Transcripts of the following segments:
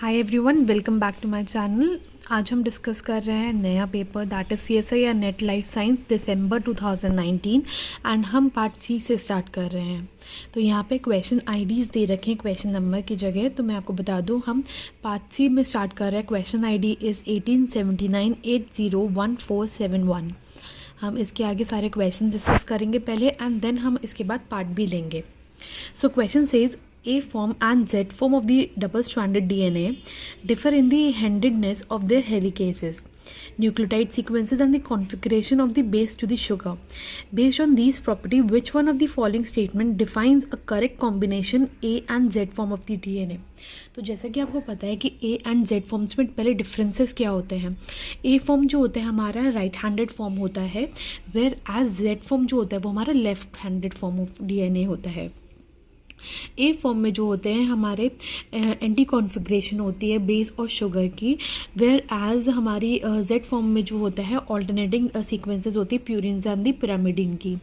Hi everyone, welcome back to my channel. आज हम discuss कर रहे हैं नया पेपर दैट इज़ सीएसआई या NET life science December 2019 and हम पार्ट सी से स्टार्ट कर रहे हैं। तो यहाँ पे क्वेश्चन आईडीज़ दे रखे हैं क्वेश्चन नंबर की जगह। तो मैं आपको बता दूँ, हम पार्ट सी में स्टार्ट कर रहे हैं। Question ID is 1879801471। हम इसके आगे सारे क्वेश्चन डिस्कस करेंगे पहले एंड देन हम इसके बाद पार्ट भी लेंगे। So question says A form and Z form of the double-stranded DNA differ in the handedness of their helicases, nucleotide sequences and the configuration of the base to the sugar. Based on these properties, which one of the following statement defines a correct combination A and Z form of the DNA? तो जैसा कि आपको पता है कि A and Z forms में पहले differences क्या होते हैं। A फॉर्म जो होता है हमारा राइट हैंडेड फॉर्म होता है, वेयर एज Z फॉर्म जो होता है वो हमारा left handed form of DNA होता है। ए फॉर्म में जो होते हैं हमारे एंटी कॉन्फ़िगरेशन होती है बेस और शुगर की, वेयर एज हमारी जेड फॉर्म में जो होता है ऑल्टरनेटिंग सीक्वेंसेस होती है प्यूरिन्स एंड दी पिरामिडिन की।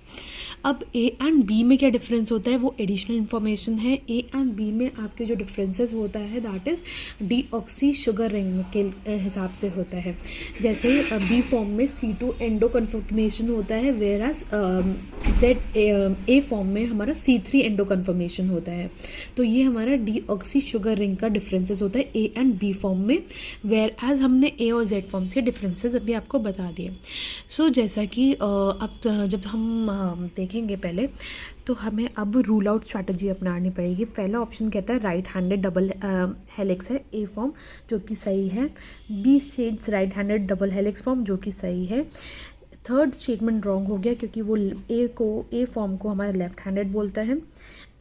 अब ए एंड बी में क्या डिफरेंस होता है वो एडिशनल इन्फॉर्मेशन है। ए एंड बी में आपके जो डिफरेंसेस होता है that is deoxy sugar ring के हिसाब से होता है। जैसे बी फॉर्म में C2 एंडो कन्फर्मेशन होता है, whereas Z A form में हमारा C3 एंडो कन्फर्मेशन होता है। तो ये हमारा डीऑक्सी शुगर रिंग का डिफरेंसेस होता है ए एंड बी फॉर्म में, वेयर एज हमने ए और जेड फॉर्म्स के डिफरेंसेस अभी आपको बता दिए। सो जैसा कि अब जब हम देखेंगे पहले, तो हमें अब रूल आउट स्ट्रैटेजी अपनानी पड़ेगी। पहला ऑप्शन कहता है राइट हैंडेड डबल हेलिक्स है ए फॉर्म, जो कि सही है। B states right handed double helix form, जो कि सही है। थर्ड स्टेटमेंट रॉन्ग हो गया क्योंकि वो ए फॉर्म को हमारा लेफ्ट हैंडेड बोलता है।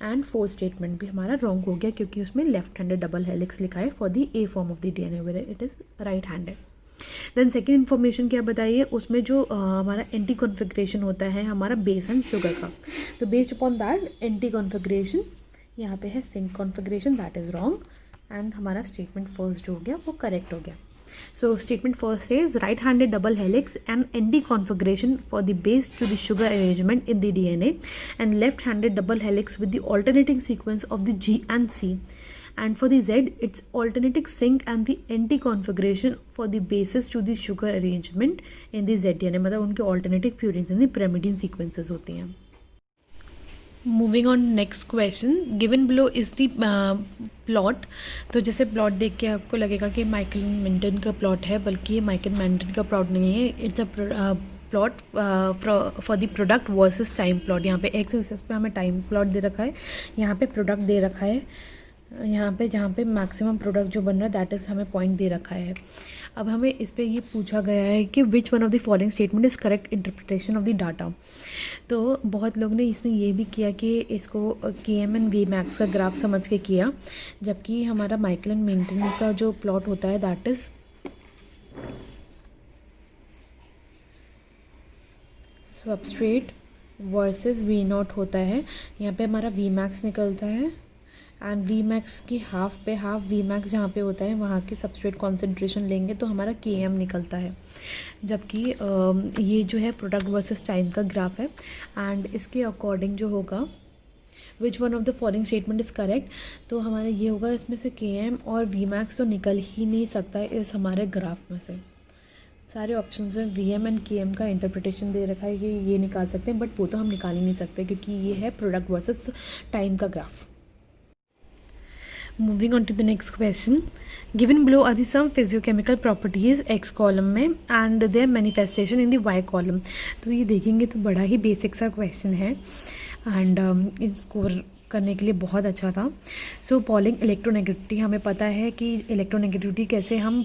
एंड फोर्थ स्टेटमेंट भी हमारा रॉन्ग हो गया क्योंकि उसमें लेफ्ट हैंडेड डबल हेलिक्स लिखा है for the A form of the DNA, where it is right handed. Then second information क्या बताइए, उसमें जो हमारा एंटी कॉन्फ़िगरेशन होता है हमारा बेस एंड शुगर का, तो based upon that anti configuration यहाँ पे है syn configuration, that is wrong. And हमारा स्टेटमेंट फर्स्ट जो हो गया वो करेक्ट हो गया। So statement first says right-handed double helix and ND configuration for the base to the sugar arrangement in the DNA, and left-handed double helix with the alternating sequence of the G and C. And for the Z, it's alternating sync and the NT configuration for the bases to the sugar arrangement in the ZDNA, मतलब उनके alternating purines in the pyrimidine sequences होती हैं। Moving on next question, given below is the plot. तो जैसे plot देख के आपको लगेगा कि माइकल मेंटन का प्लॉट है, बल्कि ये माइकल मेंटन का प्लॉट नहीं है। It's a plot for the product versus time plot. यहाँ पे एक्स एक्सिस पे हमें टाइम प्लॉट दे रखा है, यहाँ पे प्रोडक्ट दे रखा है, यहाँ पे जहाँ पे मैक्सिमम प्रोडक्ट जो बन रहा है दैट इज़ हमें पॉइंट दे रखा है। अब हमें इस पे ये पूछा गया है कि which one of the following statement is correct interpretation of the data. तो बहुत लोग ने इसमें ये भी किया कि इसको KM एंड Vmax का ग्राफ समझ के किया, जबकि हमारा माइकल एंड मेंटन का जो प्लॉट होता है that is substrate versus V0 होता है। यहाँ पे हमारा Vmax निकलता है एंड Vmax की हाफ पे हाफ Vmax जहाँ पे होता है वहाँ की सबस्ट्रेट कॉन्सेंट्रेशन लेंगे तो हमारा KM निकलता है। जबकि ये जो है प्रोडक्ट वर्सेस टाइम का ग्राफ है एंड इसके अकॉर्डिंग जो होगा which one of the following statement is correct, तो हमारा ये होगा इसमें से KM और Vmax तो निकल ही नहीं सकता है इस हमारे ग्राफ में से। सारे ऑप्शंस में VM एंड KM का इंटरप्रिटेशन दे रखा है कि ये निकाल सकते हैं, बट वो तो हम निकाल ही नहीं सकते क्योंकि ये है प्रोडक्ट वर्सेस टाइम का graph. Moving on to the next question, given below are the some physiochemical properties X column में and their manifestation in the Y column। तो ये देखेंगे तो बड़ा ही बेसिक सा क्वेश्चन है एंड इसको करने के लिए बहुत अच्छा था। सो पॉलिंग इलेक्ट्रोनेगेटिविटी, हमें पता है कि इलेक्ट्रोनेगेटिविटी कैसे हम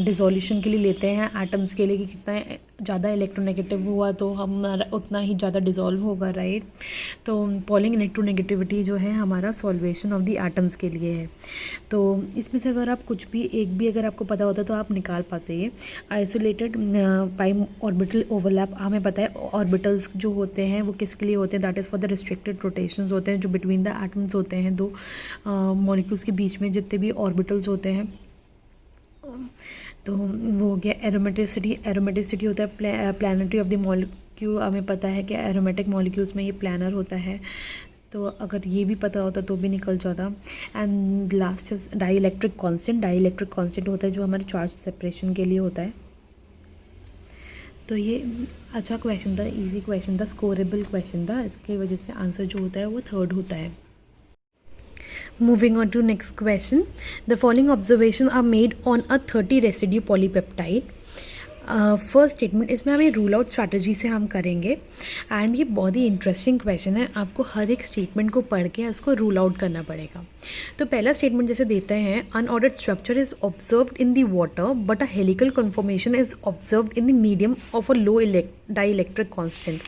डिसोल्यूशन के लिए लेते हैं एटम्स के लिए कि कितना ज़्यादा इलेक्ट्रोनेगेटिव हुआ तो हमारा उतना ही ज़्यादा डिज़ोल्व होगा, राइट। तो पॉलिंग इलेक्ट्रोनेगेटिविटी जो है हमारा सॉल्वेशन ऑफ द एटम्स के लिए है। तो इसमें से अगर आप कुछ भी एक भी अगर आपको पता होता तो आप निकाल पाते हैं। आइसोलेटेड पाई ऑर्बिटल ओवरलैप, हमें पता है ऑर्बिटल्स जो होते हैं वो किसके लिए होते हैं, that is for the restricted rotations होते हैं जो बिटवीन द एटम्स होते हैं, दो मॉलिक्यूल्स के बीच में जितने भी ऑर्बिटल्स होते हैं। तो वो हो गया एरोमेटिसिटी। एरोमेटिसिटी होता है प्लानिटी ऑफ द मॉलिक्यूल, हमें पता है कि एरोमेटिक मॉलिक्यूल्स में ये प्लानर होता है। तो अगर ये भी पता होता तो भी निकल जाता। And last is dielectric constant. Dielectric constant होता है जो हमारे चार्ज सेपरेशन के लिए होता है। तो ये अच्छा क्वेश्चन था, इजी क्वेश्चन था, स्कोरेबल क्वेश्चन था। इसकी वजह से आंसर जो होता है वो 3rd होता है। Moving on to next question. The following observations are made on a 30 residue polypeptide. First statement, इसमें हमें रूल आउट स्ट्रैटेजी से हम करेंगे। एंड ये बहुत ही इंटरेस्टिंग क्वेश्चन है, आपको हर एक स्टेटमेंट को पढ़ के उसको रूल आउट करना पड़ेगा। तो पहला स्टेटमेंट जैसे देते हैं, unordered structure is observed in the water but a helical conformation is observed in the medium of a low dielectric constant.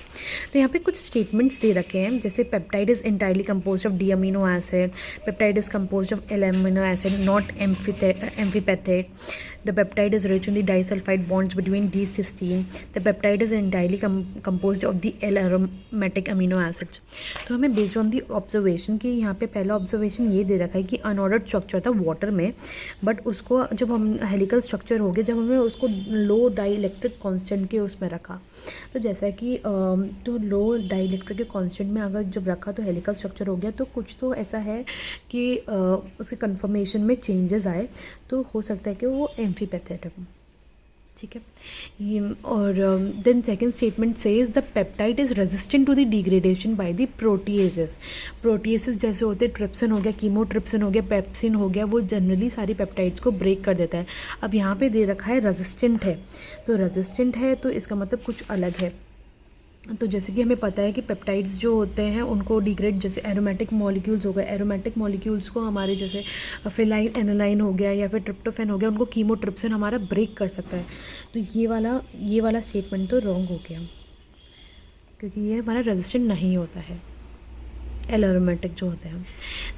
तो यहाँ पे कुछ स्टेटमेंट्स दे रखे हैं, जैसे peptide is entirely compose of D amino acid, peptide is compose of L amino acid not amphipathic, the peptide is rich in the disulfide bonds between D cysteine, the peptide is entirely composed of the L-aromatic amino acids। तो हमें based on the observation कि यहाँ पे पहला observation ये दे रखा है कि अनऑर्डर्ड स्ट्रक्चर था वाटर में, बट उसको जब हम हेलिकल स्ट्रक्चर हो गया, जब हमने उसको लो डाई इलेक्ट्रिक कॉन्स्टेंट के उसमें रखा, तो जैसा कि तो लो डाई इलेक्ट्रिक के कॉन्स्टेंट में अगर जब रखा तो हेलिकल स्ट्रक्चर हो गया, तो कुछ तो ऐसा है कि उसके कन्फर्मेशन में चेंजेस आए, तो हो सकता है कि वो एम्फीपैथेटिक, ठीक है ये। और then second statement says the peptide is resistant to the degradation by the proteases. Proteases जैसे होते हैं, ट्रिप्सिन हो गया, कीमोट्रिप्सिन हो गया, पेप्सिन हो गया, वो जनरली सारी पेप्टाइड्स को ब्रेक कर देता है। अब यहाँ पे दे रखा है रेजिस्टेंट है, तो रेजिस्टेंट है तो इसका मतलब कुछ अलग है। तो जैसे कि हमें पता है कि पेप्टाइड्स जो होते हैं उनको डिग्रेड, जैसे एरोमेटिक मॉलिक्यूल्स हो गए, एरोमेटिक मॉलिक्यूल्स को हमारे जैसे फिनाइल एनालाइन हो गया या फिर ट्रिप्टोफैन हो गया, उनको कीमोट्रिप्सिन हमारा ब्रेक कर सकता है। तो ये वाला स्टेटमेंट तो रॉन्ग हो गया, क्योंकि ये हमारा रेजिस्टेंट नहीं होता है, एरोमेटिक जो होते हैं।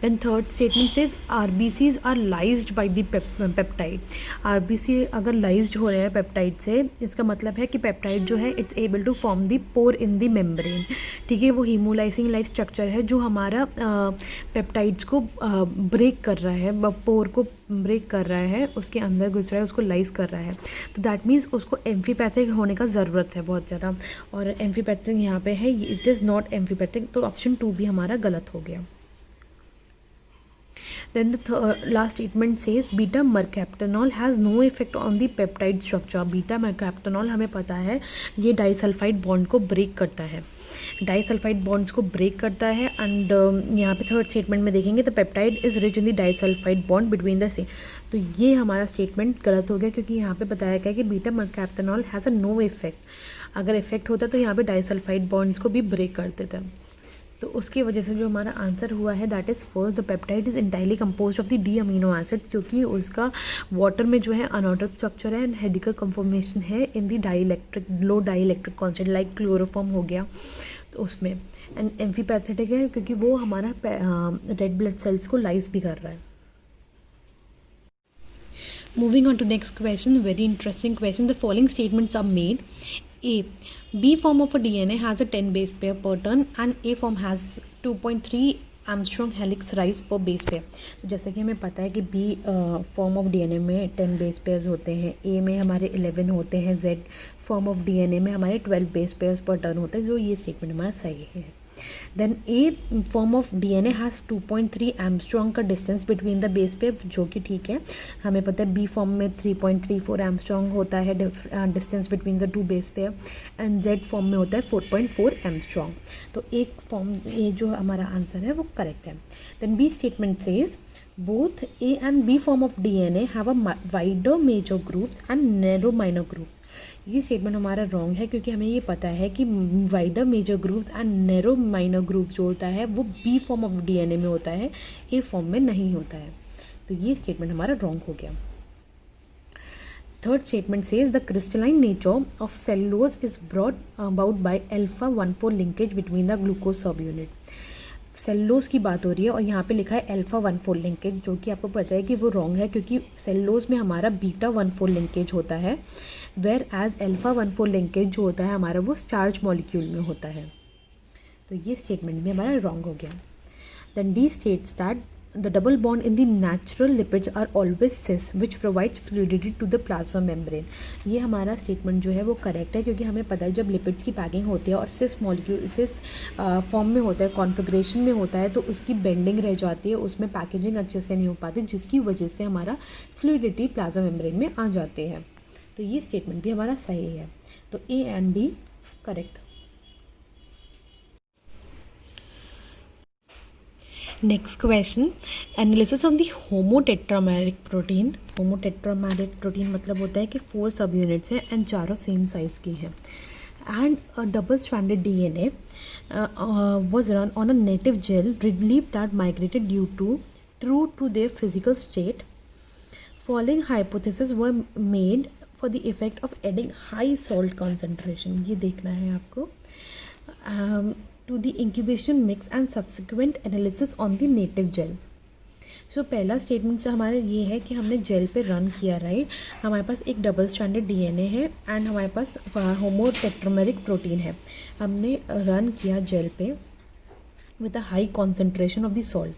Then third statement says RBCs are lysed by the peptide. RBC अगर लाइज्ड हो रहे हैं पेप्टाइड से, इसका मतलब है कि पेप्टाइड जो है it's able to form the pore in the membrane, ठीक है। वो हीमोलाइसिंग लाइक स्ट्रक्चर है जो हमारा पेप्टाइड्स को ब्रेक कर रहा है, पोर को ब्रेक कर रहा है, उसके अंदर घुस रहा है, उसको लाइज कर रहा है। तो दैट मीन्स उसको एम्फीपैथिक होने का ज़रूरत है बहुत ज़्यादा, और एम्फीपैथिक यहाँ पे है, इट इज़ नॉट एम्फीपैथिक, तो ऑप्शन 2 भी हमारा गलत हो गया। Then the last statement says beta mercaptanol has no effect on the peptide structure। beta mercaptanol हमें पता है ये डाइसल्फाइड बॉन्ड को ब्रेक करता है, डाइसल्फाइड बॉन्ड्स को ब्रेक करता है। एंड यहाँ पे थर्ड स्टेटमेंट में देखेंगे तो peptide is rich in the disulphide bond between the तो ये हमारा स्टेटमेंट गलत हो गया, क्योंकि यहाँ पे बताया गया कि beta mercaptanol has a no effect. अगर इफेक्ट होता तो यहाँ पे डाइसल्फाइड बॉन्ड्स को भी ब्रेक कर देता, तो उसकी वजह से जो हमारा आंसर हुआ है that is first, the peptide is entirely compose of the D amino acid, क्योंकि उसका वाटर में जो है अनऑर्डर्ड स्ट्रक्चर है एंड हेलिकल कंफॉर्मेशन है in the dielectric low dielectric constant like chloroform हो गया, तो उसमें। एंड एम्फीपैथेटिक है क्योंकि वो हमारा रेड ब्लड सेल्स को लाइज भी कर रहा है। Moving on to next question, very interesting question. The following statements are made. A, B form of a DNA has a 10 base pair per turn and A form has 2.3 Armstrong helix rise per base pair। तो जैसे कि हमें पता है कि B form of DNA में 10 base pairs होते हैं, A में हमारे 11 होते हैं, Z फॉर्म ऑफ DNA में हमारे 12 बेस पेयर्स पर टर्न होते हैं, जो ये स्टेटमेंट हमारा सही है। Then A form of DNA has 2.3 angstrom का distance between the base pair, जो कि ठीक है। हमें पता है बी फॉर्म में 3.34 एमस्ट्रॉन्ग होता है distance between the two base pair, and Z form में होता है 4.4 एमस्ट्रॉन्ग। तो एक फॉर्म, ये जो हमारा आंसर है वो करेक्ट है। Then B statement says both A and B form of DNA have a wider major groups and narrow minor groups. ये स्टेटमेंट हमारा रॉन्ग है, क्योंकि हमें ये पता है कि wider major groups and narrow minor groups जो होता है वो बी फॉर्म ऑफ DNA में होता है, ए फॉर्म में नहीं होता है। तो ये स्टेटमेंट हमारा रॉन्ग हो गया। Third statement says the crystalline nature of cellulose is brought about by alpha 1,4 linkage between the glucose सब यूनिट। सेलुलोज की बात हो रही है और यहाँ पे लिखा है अल्फा 1,4 लिंकेज, जो कि आपको पता है कि वो रॉन्ग है, क्योंकि सेलुलोज में हमारा बीटा 1,4 लिंकेज होता है, वेयर एज अल्फा 1,4 लिंकेज जो होता है हमारा वो स्टार्च मॉलिक्यूल में होता है। तो ये स्टेटमेंट भी हमारा रॉन्ग हो गया। Then D states that the double bond in the natural lipids are always cis which provides fluidity to the plasma membrane. ये हमारा स्टेटमेंट जो है वो करेक्ट है, क्योंकि हमें पता है जब लिपिड्स की पैकिंग होती है और सिस मॉलिक्यूल सिस फॉर्म में होता है, कॉन्फ़िगरेशन में होता है, तो उसकी बेंडिंग रह जाती है, उसमें पैकेजिंग अच्छे से नहीं हो पाती, जिसकी वजह से हमारा फ्लूइडिटी प्लाज्मा मेम्ब्रेन में आ जाती है. तो ये स्टेटमेंट भी हमारा सही है. तो A and B correct. Next question, analysis of the homotetrameric protein. Homotetrameric protein मतलब होता है कि 4 सब यूनिट्स हैं एंड चारों सेम साइज़ की हैं. And a double-stranded DNA was run on a native gel relief that migrated due to true to their physical state. Following hypotheses were made for the effect of adding high salt concentration. ये देखना है आपको. To the incubation mix and subsequent analysis on the native gel. So पहला statement से हमारा ये है कि हमने जेल पे रन किया, राइट. हमारे पास एक डबल स्ट्रैंडेड डीएनए है एंड हमारे पास होमोटेट्रामेरिक प्रोटीन है. हमने रन किया जेल पे with a high concentration of the salt.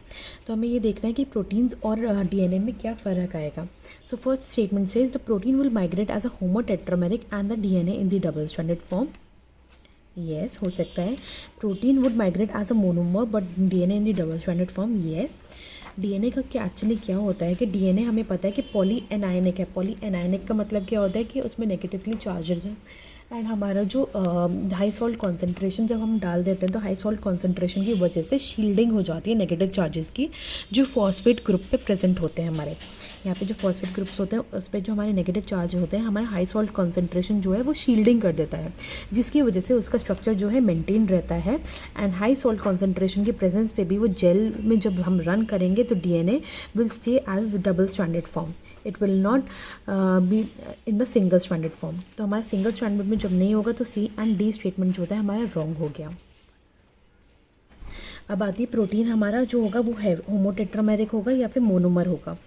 तो हमें ये देखना है कि प्रोटीन्स और डीएनए में क्या फ़र्क आएगा. So first statement says the protein will migrate as a homotetrameric and the DNA in the double stranded form. Yes, हो सकता है. Protein would migrate as a monomer but DNA in the double stranded form. Yes. डीएनए का क्या actually क्या होता है कि डीएनए हमें पता है कि पॉली एनायनिक है. पॉली एनायनिक का मतलब क्या होता है कि उसमें नेगेटिवली चार्जेज हैं एंड हमारा जो हाई सॉल्ट कॉन्सेंट्रेशन जब हम डाल देते हैं तो हाई सॉल्ट कॉन्सेंट्रेशन की वजह से शील्डिंग हो जाती है नेगेटिव चार्जेस की, जो फॉस्फेट ग्रुप पे प्रेजेंट होते हैं. हमारे यहाँ पे जो फॉस्फेट ग्रुप्स होते हैं उस पर जो हमारे नेगेटिव चार्ज होते हैं, हमारा हाई सॉल्ट कॉन्सेंट्रेशन जो है वो शील्डिंग कर देता है, जिसकी वजह से उसका स्ट्रक्चर जो है मेंटेन रहता है. एंड हाई सॉल्ट कॉन्सेंट्रेशन की प्रेजेंस पे भी वो जेल में जब हम रन करेंगे तो DNA will stay as the double stranded form. It will not be in the single stranded form. तो हमारा सिंगल स्ट्रैंडेड में जब नहीं होगा तो सी एंड डी स्टेटमेंट जो होता है हमारा रॉन्ग हो गया. अब आती है प्रोटीन हमारा जो होगा वो है होमोटेट्रामेरिक होगा या फिर मोनोमर होगा.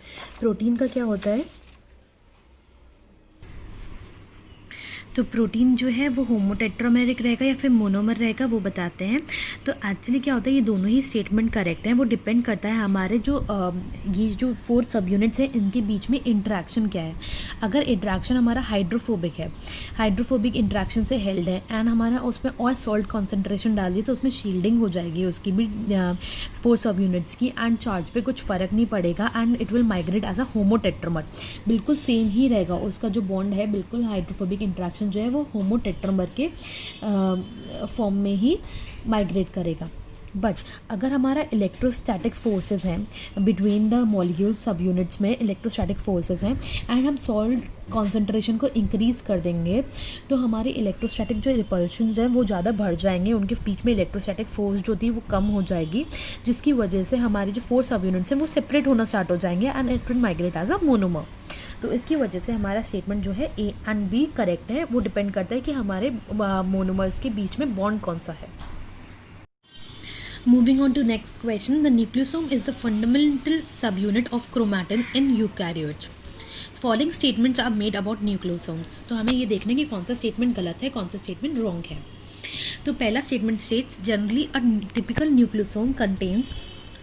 प्रोटीन का क्या होता है, तो प्रोटीन जो है वो होमोटेट्रामेरिक रहेगा या फिर मोनोमर रहेगा वो बताते हैं. तो एक्चुअली क्या होता है, ये दोनों ही स्टेटमेंट करेक्ट हैं. वो डिपेंड करता है हमारे जो ये जो 4 सब यूनिट्स हैं इनके बीच में इंटरेक्शन क्या है. अगर इंटरेक्शन हमारा हाइड्रोफोबिक है, हाइड्रोफोबिक इंटरेक्शन से हेल्ड है एंड हमारा उसमें और सॉल्ट कॉन्सेंट्रेशन डाल दी तो उसमें शील्डिंग हो जाएगी उसकी भी 4 सब यूनिट्स की एंड चार्ज पे कुछ फ़र्क नहीं पड़ेगा and it will migrate as a homotetramer. बिल्कुल सेम ही रहेगा, उसका जो बॉन्ड है बिल्कुल हाइड्रोफोबिक इंटरेक्शन जो है वो होमोटेट्रामर के फॉर्म में ही माइग्रेट करेगा. बट अगर हमारा इलेक्ट्रोस्टैटिक फोर्सेस हैं बिटवीन द मॉलिक्यूल सब यूनिट्स में इलेक्ट्रोस्टैटिक फोर्सेस हैं एंड हम सॉल्ट कॉन्सेंट्रेशन को इंक्रीज़ कर देंगे तो हमारे इलेक्ट्रोस्टैटिक जो रिपल्शन हैं वो ज़्यादा बढ़ जाएंगे, उनके बीच में इलेक्ट्रोस्टैटिक फोर्स जो थी वो कम हो जाएगी, जिसकी वजह से हमारे जो 4 सब यूनिट्स हैं वो सेपरेट होना स्टार्ट हो जाएंगे and it will migrate as a monomer. तो इसकी वजह से हमारा स्टेटमेंट जो है ए एंड बी करेक्ट है. वो डिपेंड करता है कि हमारे मोनोमर्स के बीच में बॉन्ड कौन सा है. Moving on to next question, the nucleosome is the fundamental subunit of chromatin in eukaryote. Following statements are made about nucleosomes. तो हमें ये देखना है कि कौन सा स्टेटमेंट गलत है, कौन सा स्टेटमेंट रॉन्ग है. तो पहला statement states generally a typical nucleosome contains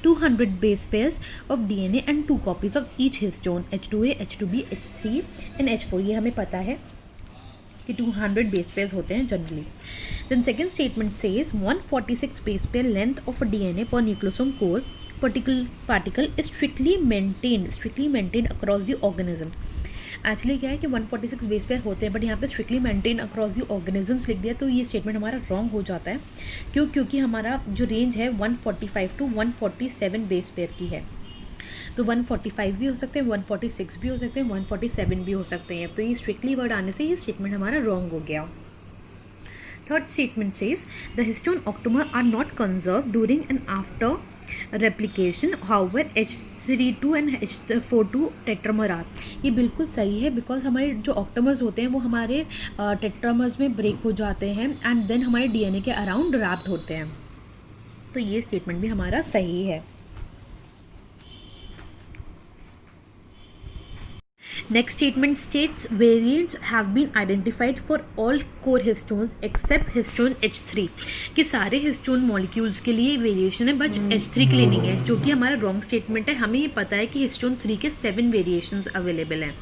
200 base pairs of DNA and 2 copies of each histone H2A, H2B, H3 and H4. ये हमें पता है कि 200 base pairs होते हैं generally. Then second statement says 146 base pair length of a DNA per nucleosome core particle is strictly maintained across the organism. Actually क्या है कि 146 बेस पेयर होते हैं बट यहाँ पे strictly maintain across the organisms लिख दिया, तो ये स्टेटमेंट हमारा रॉन्ग हो जाता है. क्योंकि हमारा जो रेंज है 145 टू 147 बेस पेयर की है. तो 145 भी हो सकते हैं, 146 भी हो सकते हैं, 147 भी हो सकते हैं. तो ये स्ट्रिक्टली वर्ड आने से ये स्टेटमेंट हमारा रॉन्ग हो गया. Third statement says the histone octamer are not conserved during and after replication. However, H32 and H42 tetramer are. ये बिल्कुल सही है बिकॉज हमारे जो ऑक्टमर्स होते हैं वो हमारे टेट्रामर्स में ब्रेक हो जाते हैं एंड देन हमारे डीएनए के अराउंड रैप्ड होते हैं. तो ये स्टेटमेंट भी हमारा सही है. Next statement states variants have been identified for all core histones except histone H3 कि सारे हिस्टोन मॉलिक्यूल्स के लिए वेरिएशन है बट H3 के लिए नहीं है, जो कि हमारा रॉन्ग स्टेटमेंट है। हमें ये पता है कि हिस्टोन 3 के 7 वेरिएशंस अवेलेबल हैं,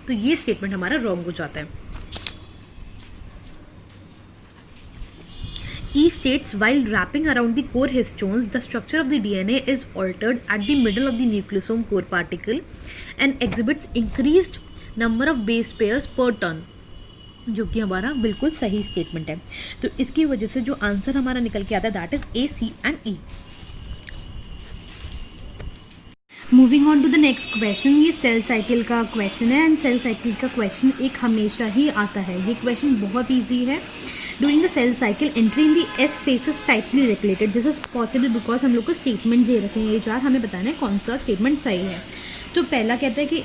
तो ये स्टेटमेंट हमारा रॉन्ग हो जाता है। E states while wrapping around the core histones, the structure of the DNA is altered at the middle of the nucleosome core particle and exhibits increased number of base pairs per turn, जो कि हमारा बिल्कुल सही statement है। तो इसकी वजह से जो आंसर हमारा निकल के आता है that is A, C and E। Moving on to the next question, ये सेल साइकिल का क्वेश्चन है एंड सेल साइकिल का क्वेश्चन एक हमेशा ही आता है। ये क्वेश्चन बहुत ईजी है। During the cell cycle, entry in the S phase is tightly regulated. This is possible because हम लोग को स्टेटमेंट दे रखे हैं ये चार, हमें बताना है कौन सा स्टेटमेंट सही है। तो पहला कहता है कि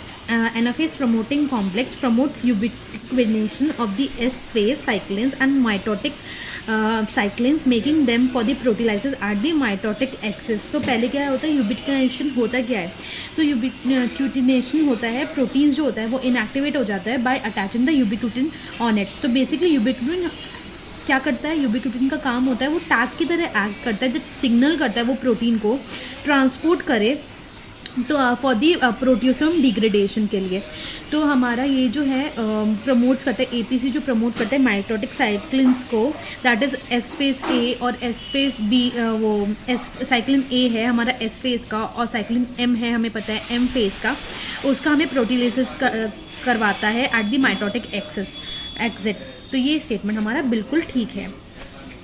anaphase promoting complex promotes ubiquitination of the S phase cyclins and mitotic cyclins making them for the proteolysis at the mitotic axis. तो पहले क्या होता है, यूबिक्विनेशन होता क्या है? तो यूबिक्विनेशन होता है, प्रोटीन्स जो होता है वो इनएक्टिवेट हो जाता है by attaching the ubiquitin on it. तो बेसिकली यूबिक्विटिन क्या करता है, यूबिक्विटिन का काम होता है वो टैग की तरह एक्ट करता है, जब सिग्नल करता है वो प्रोटीन को ट्रांसपोर्ट करे तो फॉर दी प्रोट्यूसोम डिग्रेडेशन के लिए। तो हमारा ये जो है प्रमोट्स करता है, APC जो प्रमोट करता है माइटोटिक साइक्लिन्स को, that is S phase A और एस फेज B। वो एस साइक्लिन A है हमारा एस फेज का और साइक्लिन M है हमें पता है M फेज का, उसका हमें प्रोटीलाइसिस करवाता है एट द माइटोटिक एक्सिट। तो ये स्टेटमेंट हमारा बिल्कुल ठीक है।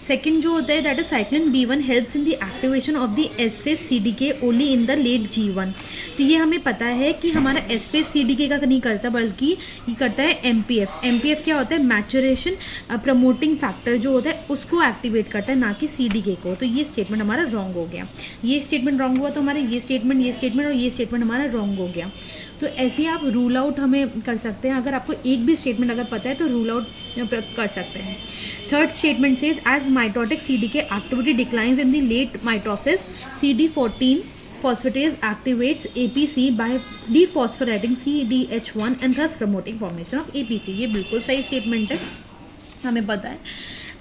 सेकंड जो होता है that is cyclin B1 helps in the activation of the S phase CDK only in the late G1। तो ये हमें पता है कि हमारा एस फेज CDK का नहीं करता बल्कि ये करता है MPF। MPF क्या होता है, मैचुरेशन प्रमोटिंग फैक्टर जो होता है उसको एक्टिवेट करता है, ना कि CDK को। तो ये स्टेटमेंट हमारा रॉन्ग हो गया। ये स्टेटमेंट रॉन्ग हुआ तो हमारा ये स्टेटमेंट और ये स्टेटमेंट हमारा रॉन्ग हो गया। तो ऐसे आप रूल आउट हमें कर सकते हैं, अगर आपको एक भी स्टेटमेंट अगर पता है तो रूल आउट कर सकते हैं। Third statement says as mitotic CDK activity declines in the late mitosis CD14 phosphatase activates APC by dephosphorating CDH1 and thus promoting formation of APC। ये बिल्कुल सही स्टेटमेंट है, हमें पता है।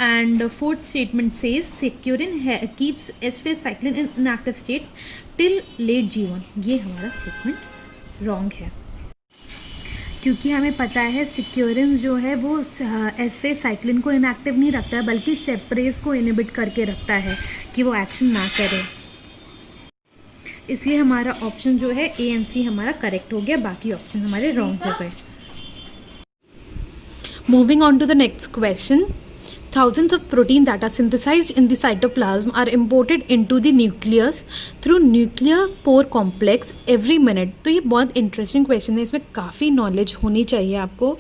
And fourth statement says securin keeps S phase cyclin in inactive states till late G1। ये हमारा statement wrong है, क्योंकि हमें पता है सिक्योरिन जो है वो एस फेज साइक्लिन को इनएक्टिव नहीं रखता है बल्कि सेपरेज को इनहिबिट करके रखता है कि वो एक्शन ना करे। इसलिए हमारा ऑप्शन जो है A and C हमारा करेक्ट हो गया, बाकी ऑप्शन हमारे रॉन्ग हो गए। Moving on to the next question, thousands of protein that are synthesized in the cytoplasm are imported into the nucleus through nuclear pore complex every minute। तो ये बहुत इंटरेस्टिंग क्वेश्चन है, इसमें काफ़ी नॉलेज होनी चाहिए आपको।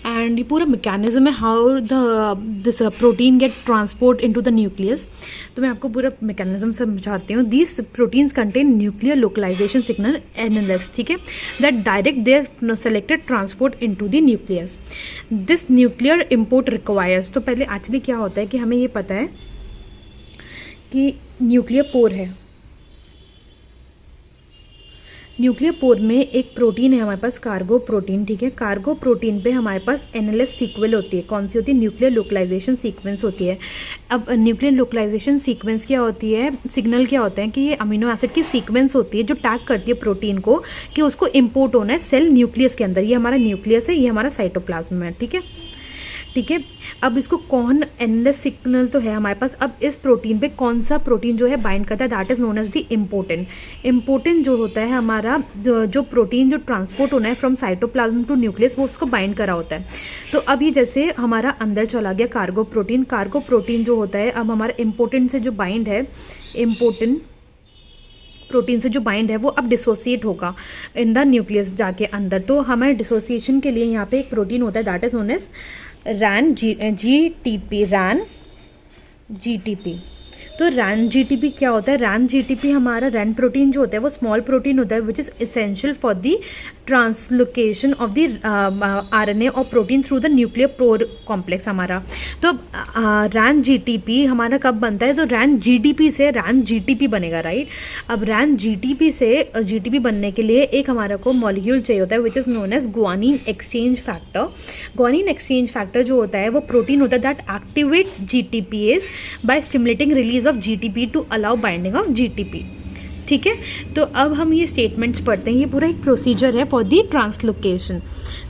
एंड ये पूरा मैकेनिज्म है how this protein get transport into the nucleus. तो मैं आपको पूरा मैकेनिज्म समझाती हूँ। These proteins contain nuclear localization signal NLS, ठीक है, that direct their selected transport into the nucleus. This nuclear import requires. तो पहले एक्चुअली क्या होता है कि हमें ये पता है कि न्यूक्लियर पोर है, न्यूक्लियर पोर में एक प्रोटीन है हमारे पास कार्गो प्रोटीन, ठीक है। कार्गो प्रोटीन पे हमारे पास NLS सीक्वेल होती है। कौन सी होती है? न्यूक्लियर लोकलाइजेशन सीक्वेंस होती है। अब न्यूक्लियर लोकलाइजेशन सीक्वेंस क्या होती है, सिग्नल क्या होता है कि ये अमीनो एसिड की सीक्वेंस होती है जो टैग करती है प्रोटीन को कि उसको इम्पोर्ट होना है सेल न्यूक्लियस के अंदर। ये हमारा न्यूक्लियस है, ये हमारा साइटोप्लाज्म है, ठीक है, ठीक है। अब इसको कौन NLS सिग्नल तो है हमारे पास, अब इस प्रोटीन पे कौन सा प्रोटीन जो है बाइंड करता है, that is known as the importin. Importin जो होता है हमारा जो प्रोटीन जो ट्रांसपोर्ट होना है फ्रॉम साइटोप्लाज्म टू न्यूक्लियस, वो उसको बाइंड करा होता है। तो अब ये जैसे हमारा अंदर चला गया कार्गो प्रोटीन जो होता है, अब हमारा इम्पोर्टेंट से जो बाइंड है, इम्पोर्टेंट प्रोटीन से जो बाइंड है वो अब डिसोसिएट होगा इन द न्यूक्लियस जाके अंदर। तो हमारे डिसोसिएशन के लिए यहाँ पे एक प्रोटीन होता है that is known as RAN GTP। तो रैन जीटीपी क्या होता है? रैन जीटीपी हमारा रैन प्रोटीन जो होता है वो स्मॉल प्रोटीन होता है which is essential for the translocation of the RNA और protein through the nuclear pore complex हमारा। तो रैन जीटीपी हमारा कब बनता है? तो रैन जीडीपी से रैन जीटीपी बनेगा, राइट। अब रैन जीटीपी से जीटीपी बनने के लिए एक हमारा को मॉलिक्यूल चाहिए होता है which is known as guanine exchange factor. Guanine exchange factor जो होता है वो प्रोटीन होता है that activates GTPase by stimulating release of GTP to allow binding of GTP. ठीक है, तो अब हम ये स्टेटमेंट्स पढ़ते हैं। ये पूरा एक प्रोसीजर है for the translocation.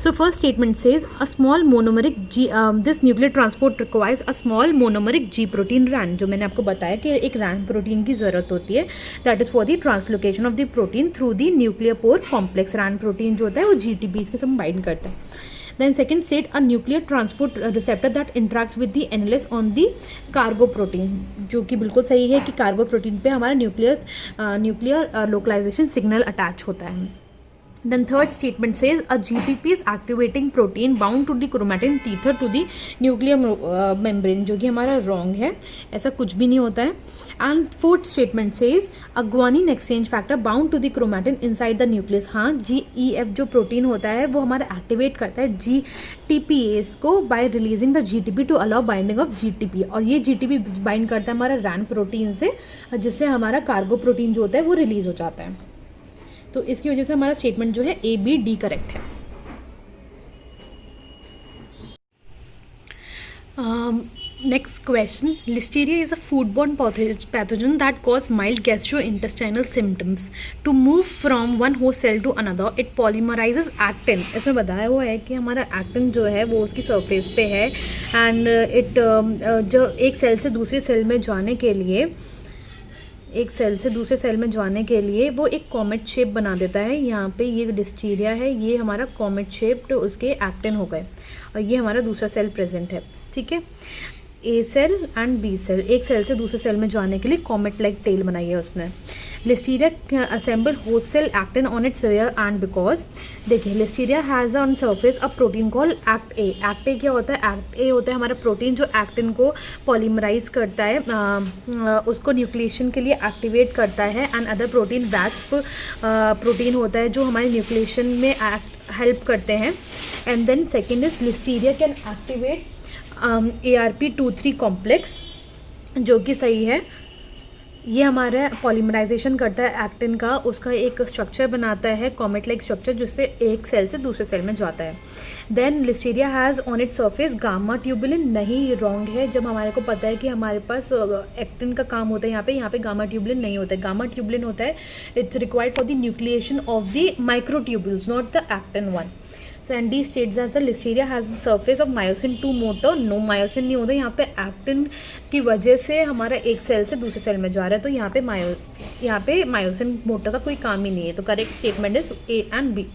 So first statement says a small monomeric G this nuclear transport requires a small monomeric G protein Ran, जो मैंने आपको बताया कि एक रैन प्रोटीन की ज़रूरत होती है that is for the translocation of the protein through the nuclear pore complex. Ran protein जो होता है वो जीटीपी के साथ बाइंड करता है। Then second state, a nuclear transport receptor that interacts with the NLS on the cargo protein, जो कि बिल्कुल सही है कि कार्गो प्रोटीन पे हमारा न्यूक्लियर लोकलाइजेशन सिग्नल अटैच होता है। Then third statement says a GTP is activating protein bound to the chromatin tether to the nuclear membrane, जो कि हमारा wrong है, ऐसा कुछ भी नहीं होता है। And fourth statement says a guanine exchange factor bound to the chromatin inside the nucleus। हाँ, GEF जो प्रोटीन होता है वो हमारा एक्टिवेट करता है GTPase को by releasing the GTP to allow binding of GTP, और ये GTP बाइंड करता है हमारा रैन प्रोटीन से, जिससे हमारा कार्गो प्रोटीन जो होता है वो रिलीज हो जाता है। तो इसकी वजह से हमारा स्टेटमेंट जो है ए बी डी करेक्ट है। Next question, Listeria is a foodborne pathogen that cause mild gastrointestinal symptoms. To move from one host cell to another it polymerizes actin. इसमें बताया हुआ है कि हमारा एक्टिन जो है वो उसकी सरफेस पे है एंड इट जो एक सेल से दूसरे सेल में जाने के लिए वो एक कॉमेट शेप बना देता है। यहाँ पे ये लिस्टीरिया है, ये हमारा कॉमेट शेप तो उसके एक्टिन हो गए, और ये हमारा दूसरा सेल प्रेजेंट है। ठीक है, ए सेल एंड बी सेल, एक सेल से दूसरे सेल में जाने के लिए कॉमेट लाइक टेल बनाई है उसने। Listeria assemble host cell actin on its rear end because, देखिए Listeria has on surface a protein called act A. Act A क्या होता है? एक्ट ए होता है हमारा प्रोटीन जो एक्टिन को पॉलीमराइज करता है, उसको न्यूक्लिएशन के लिए एक्टिवेट करता है। एंड अदर प्रोटीन वैस्प प्रोटीन होता है जो हमारे न्यूक्लिएशन में हेल्प करते हैं। And then second is Listeria can activate ARP23 complex, जो कि सही है। ये हमारा पॉलीमराइजेशन करता है एक्टिन का, उसका एक स्ट्रक्चर बनाता है कॉमेट लाइक स्ट्रक्चर, जिससे एक सेल से दूसरे सेल में जाता है। Then Listeria has on it surface gamma tubulin, नहीं रॉन्ग है। जब हमारे को पता है कि हमारे पास एक्टिन का काम होता है यहाँ पे गामा ट्यूबुलिन नहीं होता है। गामा ट्यूबुलिन होता है it's required for the nucleation of the microtubules, not the actin one. And D states that the Listeria has surface of myosin 2 motor. No, myosin नहीं होता यहाँ पे, एक्टिन की वजह से हमारा एक सेल से दूसरे सेल में जा रहा है, तो यहाँ पे मायोसिन मोटर का कोई काम ही नहीं है। तो correct statement is A and B.